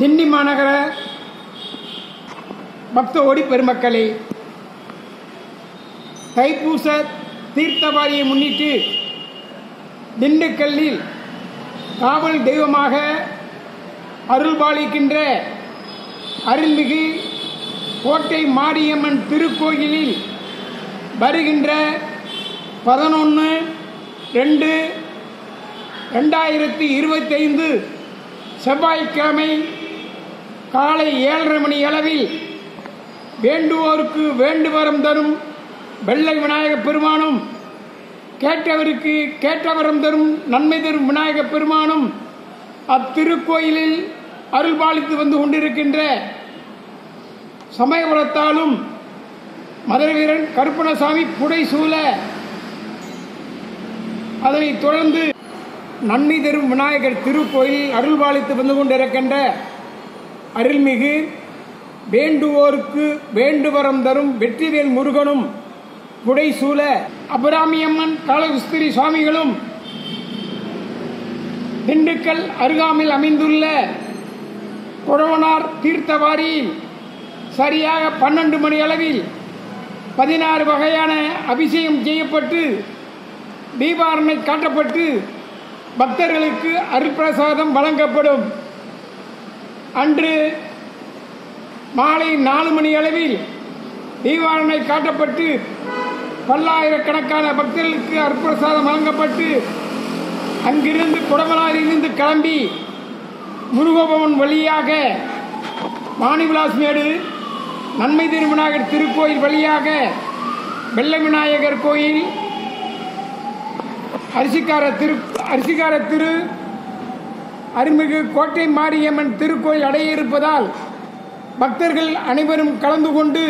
திண்டி மாநகர பக்தோடி பெருமக்களே, தைப்பூச தீர்த்தவாரியை முன்னிட்டு திண்டுக்கல்லில் காவல் தெய்வமாக அருள்பாலிக்கின்ற அருள்மிகு கோட்டை மாரியம்மன் திருக்கோயிலில் வருகின்ற 11/2/2025 செவ்வாய்க்கிழமை காலை 7:30 மணி அளவில் வேண்டுவோருக்கு வேண்டுவரம் தரும் வெள்ளை விநாயகப் பெருமானும், கேட்டவருக்கு கேட்டவரம் தரும் நன்மை தரும் விநாயகப் பெருமானும் அத்திருக்கோயிலில் அருள்பாலித்து வந்து கொண்டிருக்கின்ற சமயபுரத்தாலும் மதுரை வீரன் கருப்பணசாமி புடைசூழ, அதனைத் தொடர்ந்து நன்மை தரும் விநாயகர் திருக்கோயில் அருள்பாலித்து வந்து கொண்டிருக்கின்ற அருள்மிகு வேண்டுவோருக்கு வேண்டுவரம் தரும் வெற்றிவேல் முருகனும் புடைசூழ அபிராமியம்மன் காளஹஸ்தி சுவாமிகளும் திண்டுக்கல் அருகாமையில் அமைந்துள்ள கொடவனார் தீர்த்தவாரியில் சரியாக 12 மணி அளவில் 16 வகையான அபிஷேகம் செய்யப்பட்டு தீபாரணை காட்டப்பட்டு பக்தர்களுக்கு அருட்பிரசாதம் வழங்கப்படும். அன்று மாலை 4 மணி அளவில் தீபாரணை காட்டப்பட்டு பல்லாயிரக்கணக்கான பக்தர்களுக்கு அருட்பிரசாதம் வழங்கப்பட்டு அங்கிருந்து குடமலாரிலிருந்து கிளம்பி முருகபவன் வழியாக வாணிவிலாஸ்மேடு நன்மை தரும் விநாயகர் திருக்கோயில் வழியாக வெள்ளை விநாயகர் கோயில் அரிசிக்கார திரு அருள்மிகு கோட்டை மாரியம்மன் திருக்கோயில் அடைய இருப்பதால் பக்தர்கள் அனைவரும் கலந்து கொண்டு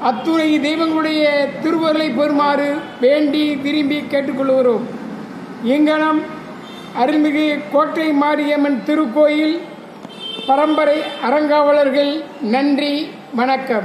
அத்துணை தெய்வங்களுடைய திருவருளை பெறுமாறு வேண்டி விரும்பி கேட்டுக்கொள்கிறோம். இங்கனம் அருள்மிகு கோட்டை மாரியம்மன் திருக்கோயில் பரம்பரை அறங்காவலர்கள். நன்றி, வணக்கம்.